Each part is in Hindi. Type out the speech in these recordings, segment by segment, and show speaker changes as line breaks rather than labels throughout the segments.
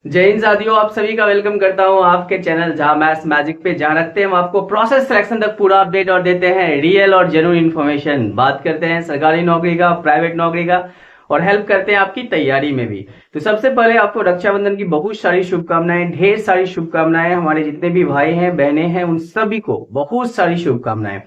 जय हिंद साथियों, आप सभी का वेलकम करता हूं आपके चैनल जहां मैथ्स मैजिक पे। जहां रखते हैं हम आपको प्रोसेस सिलेक्शन तक पूरा अपडेट और देते हैं रियल और जेन्युइन इन्फॉर्मेशन। बात करते हैं सरकारी नौकरी का, प्राइवेट नौकरी का, और हेल्प करते हैं आपकी तैयारी में भी। तो सबसे पहले आपको रक्षाबंधन की बहुत सारी शुभकामनाएं, ढेर सारी शुभकामनाएं। हमारे जितने भी भाई हैं बहनें हैं उन सभी को बहुत सारी शुभकामनाएं।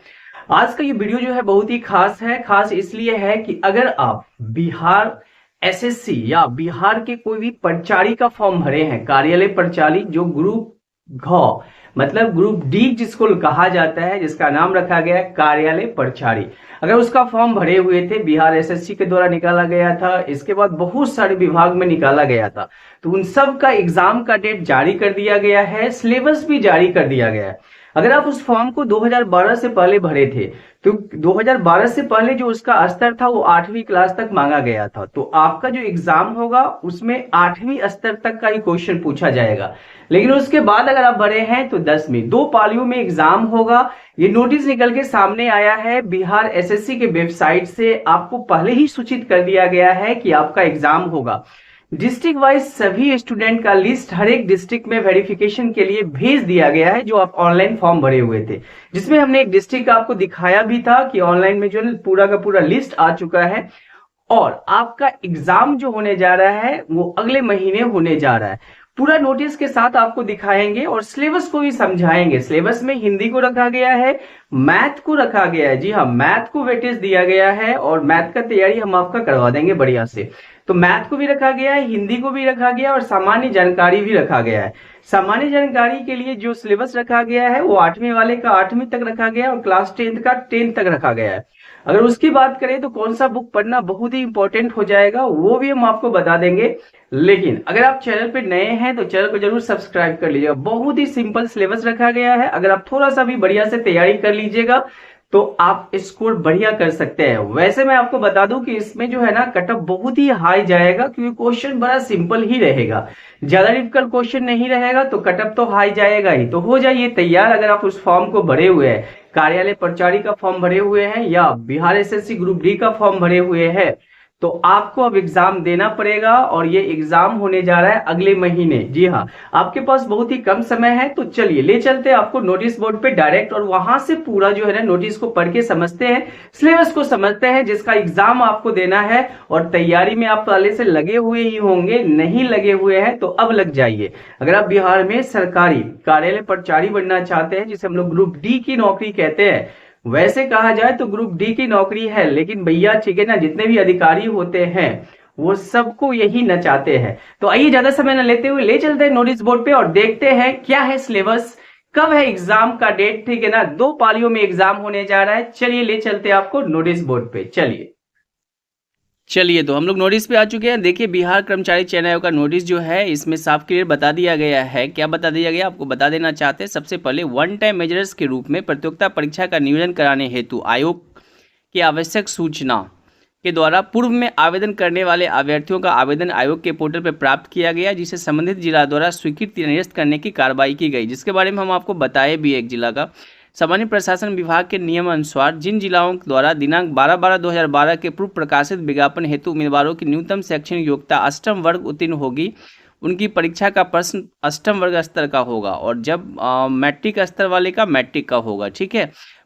आज का ये वीडियो जो है बहुत ही खास है। खास इसलिए है कि अगर आप बिहार एसएससी या बिहार के कोई भी परिचारी का फॉर्म भरे हैं, कार्यालय परिचारी, जो ग्रुप घ मतलब ग्रुप डी जिसको कहा जाता है, जिसका नाम रखा गया है कार्यालय परिचारी, अगर उसका फॉर्म भरे हुए थे, बिहार एसएससी के द्वारा निकाला गया था, इसके बाद बहुत सारे विभाग में निकाला गया था, तो उन सब का एग्जाम का डेट जारी कर दिया गया है, सिलेबस भी जारी कर दिया गया है। अगर आप उस फॉर्म को 2012 से पहले भरे थे तो 2012 से पहले जो उसका स्तर था वो 8वीं क्लास तक मांगा गया था, तो आपका जो एग्जाम होगा उसमें 8वीं स्तर तक का ही क्वेश्चन पूछा जाएगा। लेकिन उसके बाद अगर आप भरे हैं तो 10वीं, दो पालियों में एग्जाम होगा। ये नोटिस निकल के सामने आया है बिहार एसएससी के वेबसाइट से, आपको पहले ही सूचित कर दिया गया है कि आपका एग्जाम होगा। डिस्ट्रिक्ट वाइज सभी स्टूडेंट का लिस्ट हर एक डिस्ट्रिक्ट में वेरिफिकेशन के लिए भेज दिया गया है, जो आप ऑनलाइन फॉर्म भरे हुए थे, जिसमें हमने एक डिस्ट्रिक्ट आपको दिखाया भी था कि ऑनलाइन में जो पूरा का पूरा लिस्ट आ चुका है। और आपका एग्जाम जो होने जा रहा है वो अगले महीने होने जा रहा है। पूरा नोटिस के साथ आपको दिखाएंगे और सिलेबस को भी समझाएंगे। सिलेबस में हिंदी को रखा गया है, मैथ को रखा गया है, जी हाँ, मैथ को वेटेज दिया गया है, और मैथ का तैयारी हम आपका करवा देंगे बढ़िया से। तो मैथ को भी रखा गया है, हिंदी को भी रखा गया है, और सामान्य जानकारी भी रखा गया है। सामान्य जानकारी के लिए जो सिलेबस रखा गया है वो 8वीं वाले का 8वीं तक रखा गया है, और क्लास 10th का 10th तक रखा गया है। अगर उसकी बात करें तो कौन सा बुक पढ़ना बहुत ही इंपॉर्टेंट हो जाएगा वो भी हम आपको बता देंगे। लेकिन अगर आप चैनल पे नए हैं तो चैनल को जरूर सब्सक्राइब कर लीजिएगा। बहुत ही सिंपल सिलेबस रखा गया है, अगर आप थोड़ा सा भी बढ़िया से तैयारी कर लीजिएगा तो आप स्कोर बढ़िया कर सकते हैं। वैसे मैं आपको बता दूं कि इसमें जो है ना कट ऑफ बहुत ही हाई जाएगा, क्योंकि क्वेश्चन बड़ा सिंपल ही रहेगा, ज्यादा डिफिकल्ट क्वेश्चन नहीं रहेगा, तो कट ऑफ तो हाई जाएगा ही। तो हो जाइए तैयार। अगर आप उस फॉर्म को भरे हुए हैं, कार्यालय परिचारी का फॉर्म भरे हुए हैं या बिहार एसएससी ग्रुप डी का फॉर्म भरे हुए हैं, तो आपको अब एग्जाम देना पड़ेगा, और ये एग्जाम होने जा रहा है अगले महीने। जी हाँ, आपके पास बहुत ही कम समय है, तो चलिए ले चलते हैं आपको नोटिस बोर्ड पे डायरेक्ट, और वहां से पूरा जो है ना नोटिस को पढ़ के समझते हैं, सिलेबस को समझते हैं, जिसका एग्जाम आपको देना है। और तैयारी में आप पहले से लगे हुए ही होंगे, नहीं लगे हुए हैं तो अब लग जाइए। अगर आप बिहार में सरकारी कार्यालय परिचारी बनना चाहते हैं, जिसे हम लोग ग्रुप डी की नौकरी कहते हैं, वैसे कहा जाए तो ग्रुप डी की नौकरी है, लेकिन भैया ठीक है ना, जितने भी अधिकारी होते हैं वो सबको यही न चाहते हैं। तो आइए ज्यादा समय न लेते हुए ले चलते हैं नोटिस बोर्ड पे और देखते हैं क्या है सिलेबस, कब है एग्जाम का डेट, ठीक है ना, दो पालियों में एग्जाम होने जा रहा है। चलिए ले चलते हैं आपको नोटिस बोर्ड पे। चलिए तो हम लोग नोटिस पे आ चुके हैं। देखिए, बिहार कर्मचारी चयन आयोग का नोटिस जो है इसमें साफ क्लियर बता दिया गया है। क्या बता दिया गया आपको बता देना चाहते हैं। सबसे पहले वन टाइम मेजर्स के रूप में प्रतियोगिता परीक्षा का नियोजन कराने हेतु आयोग की आवश्यक सूचना के द्वारा पूर्व में आवेदन करने वाले अभ्यर्थियों का आवेदन आयोग के पोर्टल पर प्राप्त किया गया, जिसे संबंधित जिला द्वारा स्वीकृति निरस्त करने की कार्रवाई की गई, जिसके बारे में हम आपको बताए भी। एक जिला का सामान्य प्रशासन विभाग के नियम अनुसार जिन जिलाओं द्वारा दिनांक 12/12/2012 के पूर्व प्रकाशित विज्ञापन हेतु उम्मीदवारों की न्यूनतम शैक्षणिक योग्यता अष्टम वर्ग उत्तीर्ण होगी, उनकी परीक्षा का प्रश्न अष्टम वर्ग स्तर का होगा, और जब मैट्रिक स्तर वाले का मैट्रिक का होगा। ठीक है।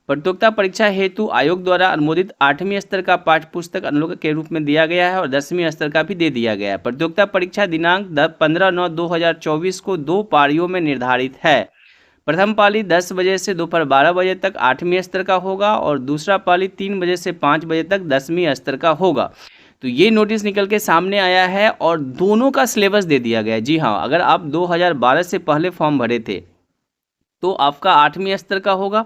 प्रतियोगिता परीक्षा हेतु आयोग द्वारा अनुमोदित 8वीं स्तर का पाठ्य पुस्तक अनुलोक के रूप में दिया गया है, और 10वीं स्तर का भी दे दिया गया है। प्रतियोगिता परीक्षा दिनांक 15/9/2024 को दो पारियों में निर्धारित है। प्रथम पाली 10 बजे से दोपहर 12 बजे तक 8वीं स्तर का होगा, और दूसरा पाली 3 बजे से 5 बजे तक 10वीं स्तर का होगा। तो ये नोटिस निकल के सामने आया है, और दोनों का सिलेबस दे दिया गया है। जी हाँ, अगर आप 2012 से पहले फॉर्म भरे थे तो आपका 8वीं स्तर का होगा।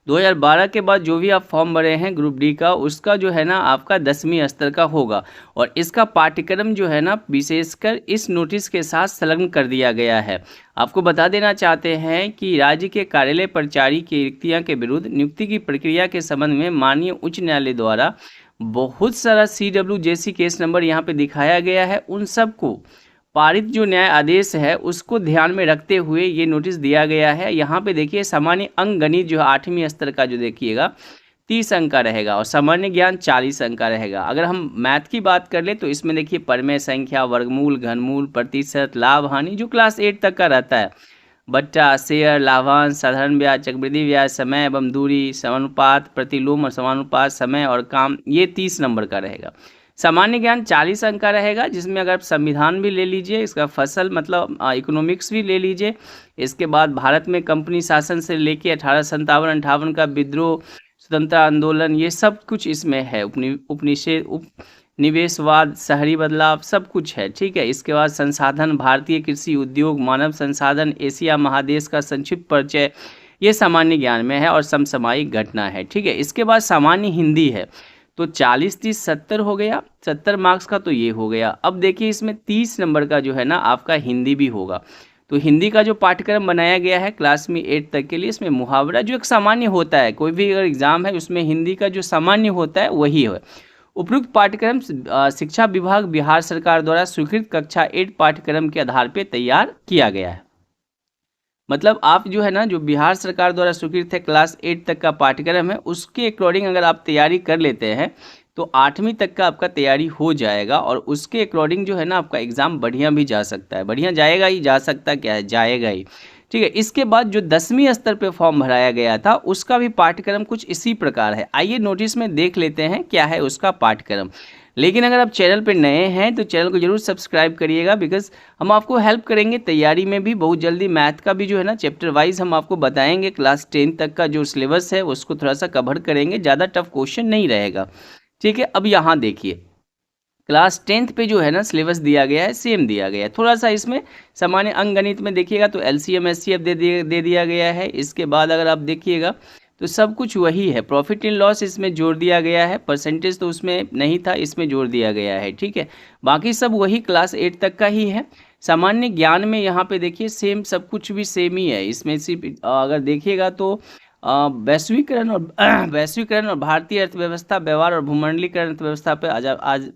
2012 के बाद जो भी आप फॉर्म भरे हैं ग्रुप डी का, उसका जो है ना आपका 10वीं स्तर का होगा, और इसका पाठ्यक्रम जो है ना विशेषकर इस नोटिस के साथ संलग्न कर दिया गया है। आपको बता देना चाहते हैं कि राज्य के कार्यालय परिचारी की रिक्तियां के विरुद्ध नियुक्ति की प्रक्रिया के संबंध में माननीय उच्च न्यायालय द्वारा बहुत सारा CWJC केस नंबर यहाँ पे दिखाया गया है। उन सबको पारित जो न्याय आदेश है उसको ध्यान में रखते हुए ये नोटिस दिया गया है। यहाँ पे देखिए सामान्य अंक गणित जो 8वीं स्तर का जो देखिएगा 30 अंक का रहेगा और सामान्य ज्ञान 40 अंक का रहेगा। अगर हम मैथ की बात कर ले तो इसमें देखिए परिमेय संख्या, वर्गमूल, घनमूल, प्रतिशत, लाभ हानि जो क्लास 8 तक का रहता है, बट्टा, शेयर, लाभांश, साधारण ब्याज, चक्रवृद्धि ब्याज, समय एवं दूरी, समानुपात, प्रतिलोम और समानुपात, समय और काम, ये 30 नंबर का रहेगा। सामान्य ज्ञान 40 अंक का रहेगा, जिसमें अगर आप संविधान भी ले लीजिए, इसका फसल मतलब इकोनॉमिक्स भी ले लीजिए, इसके बाद भारत में कंपनी शासन से लेके 1857-58 का विद्रोह, स्वतंत्रता आंदोलन, ये सब कुछ इसमें है। उपनिषेध, उपनिवेशवाद, शहरी बदलाव, सब कुछ है। ठीक है, इसके बाद संसाधन, भारतीय कृषि उद्योग, मानव संसाधन, एशिया महादेश का संक्षिप्त परिचय, ये सामान्य ज्ञान में है और समसामयिक घटना है। ठीक है, इसके बाद सामान्य हिंदी है, तो 40, 30, 70 हो गया, 70 मार्क्स का तो ये हो गया। अब देखिए इसमें 30 नंबर का जो है ना आपका हिंदी भी होगा। तो हिंदी का जो पाठ्यक्रम बनाया गया है क्लास में 8 तक के लिए, इसमें मुहावरा जो एक सामान्य होता है, कोई भी अगर एग्जाम है उसमें हिंदी का जो सामान्य होता है वही है। उपयुक्त पाठ्यक्रम शिक्षा विभाग बिहार सरकार द्वारा स्वीकृत कक्षा 8 पाठ्यक्रम के आधार पर तैयार किया गया है। मतलब आप जो है ना, जो बिहार सरकार द्वारा स्वीकृत है क्लास 8 तक का पाठ्यक्रम है, उसके अकॉर्डिंग अगर आप तैयारी कर लेते हैं तो 8वीं तक का आपका तैयारी हो जाएगा और उसके अकॉर्डिंग जो है ना आपका एग्ज़ाम बढ़िया भी जा सकता है। बढ़िया जाएगा ही, जा सकता क्या है, जाएगा ही। ठीक है, इसके बाद जो 10वीं स्तर पे फॉर्म भराया गया था उसका भी पाठ्यक्रम कुछ इसी प्रकार है। आइए नोटिस में देख लेते हैं क्या है उसका पाठ्यक्रम। लेकिन अगर आप चैनल पे नए हैं तो चैनल को जरूर सब्सक्राइब करिएगा, बिकॉज हम आपको हेल्प करेंगे तैयारी में भी। बहुत जल्दी मैथ का भी जो है ना चैप्टर वाइज हम आपको बताएंगे। क्लास 10 तक का जो सिलेबस है उसको थोड़ा सा कवर करेंगे, ज़्यादा टफ क्वेश्चन नहीं रहेगा। ठीक है, अब यहाँ देखिए क्लास 10th पे जो है ना सिलेबस दिया गया है, सेम दिया गया है। थोड़ा सा इसमें सामान्य अंकगणित में देखिएगा तो LCM SCF दे दिया गया है। इसके बाद अगर आप देखिएगा तो सब कुछ वही है। प्रॉफिट एंड लॉस इसमें जोड़ दिया गया है, परसेंटेज तो उसमें नहीं था, इसमें जोड़ दिया गया है। ठीक है, बाकी सब वही क्लास 8 तक का ही है। सामान्य ज्ञान में यहाँ पे देखिए सेम, सब कुछ भी सेम ही है। इसमें सिर्फ अगर देखिएगा तो वैश्वीकरण और भारतीय अर्थव्यवस्था, व्यवहार और भूमंडलीकरण अर्थव्यवस्था पे आज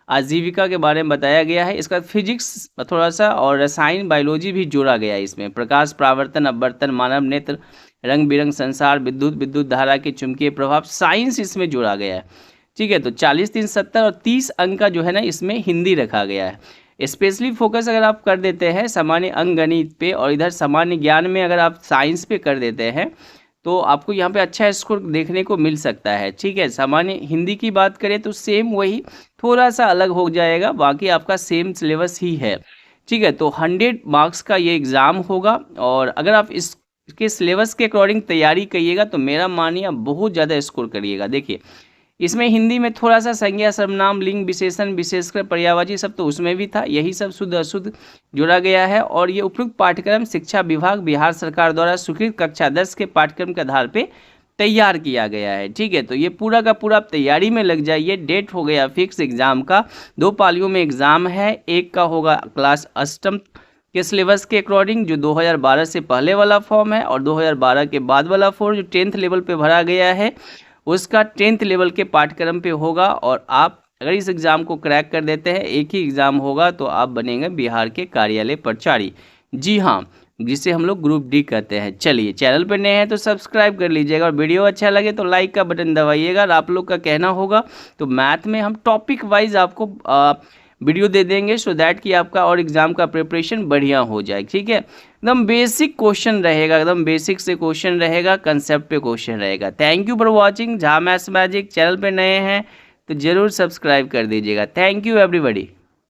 आजीविका के बारे में बताया गया है। इसका फिजिक्स थोड़ा सा और रसायन, बायोलॉजी भी जोड़ा गया है इसमें। प्रकाश परावर्तन, अपवर्तन, मानव नेत्र, रंग बिरंग संसार, विद्युत धारा के चुंबकीय प्रभाव, साइंस इसमें जोड़ा गया है। ठीक है, तो 40, 3, 70 और 30 अंक का जो है ना इसमें हिंदी रखा गया है। स्पेशली फोकस अगर आप कर देते हैं सामान्य अंकगणित पे और इधर सामान्य ज्ञान में अगर आप साइंस पे कर देते हैं तो आपको यहाँ पे अच्छा स्कोर देखने को मिल सकता है। ठीक है, सामान्य हिंदी की बात करें तो सेम वही, थोड़ा सा अलग हो जाएगा, बाकी आपका सेम सिलेबस ही है। ठीक है, तो 100 मार्क्स का ये एग्ज़ाम होगा और अगर आप इसके सिलेबस के अकॉर्डिंग तैयारी करिएगा तो मेरा मानिए आप बहुत ज़्यादा स्कोर करिएगा। देखिए इसमें हिंदी में थोड़ा सा संज्ञा, सर्वनाम, लिंग, विशेषण, विशेषकर, पर्यायवाची सब तो उसमें भी था, यही सब शुद्ध अशुद्ध जोड़ा गया है। और ये उपयुक्त पाठ्यक्रम शिक्षा विभाग बिहार सरकार द्वारा स्वीकृत कक्षा 10 के पाठ्यक्रम के आधार पे तैयार किया गया है। ठीक है, तो ये पूरा का पूरा आप तैयारी में लग जाइए। डेट हो गया फिक्स एग्जाम का, 2 पालियों में एग्जाम है। एक का होगा क्लास 8 के सिलेबस के अकॉर्डिंग जो 2012 से पहले वाला फॉर्म है, और 2012 के बाद वाला फॉर्म जो 10th लेवल पे भरा गया है उसका 10th लेवल के पाठ्यक्रम पे होगा। और आप अगर इस एग्ज़ाम को क्रैक कर देते हैं, एक ही एग्ज़ाम होगा, तो आप बनेंगे बिहार के कार्यालय प्रचारी। जी हाँ, जिसे हम लोग ग्रुप डी कहते हैं। चलिए, चैनल पर नए हैं तो सब्सक्राइब कर लीजिएगा और वीडियो अच्छा लगे तो लाइक का बटन दबाइएगा। और आप लोग का कहना होगा तो मैथ में हम टॉपिक वाइज आपको वीडियो दे देंगे, सो दैट कि आपका और एग्जाम का प्रिपरेशन बढ़िया हो जाए। ठीक है, एकदम बेसिक क्वेश्चन रहेगा, एकदम बेसिक से क्वेश्चन रहेगा, कंसेप्ट पे क्वेश्चन रहेगा। Thank you for watching Jha maths magic. Channel पे नए हैं तो जरूर सब्सक्राइब कर दीजिएगा। Thank you everybody.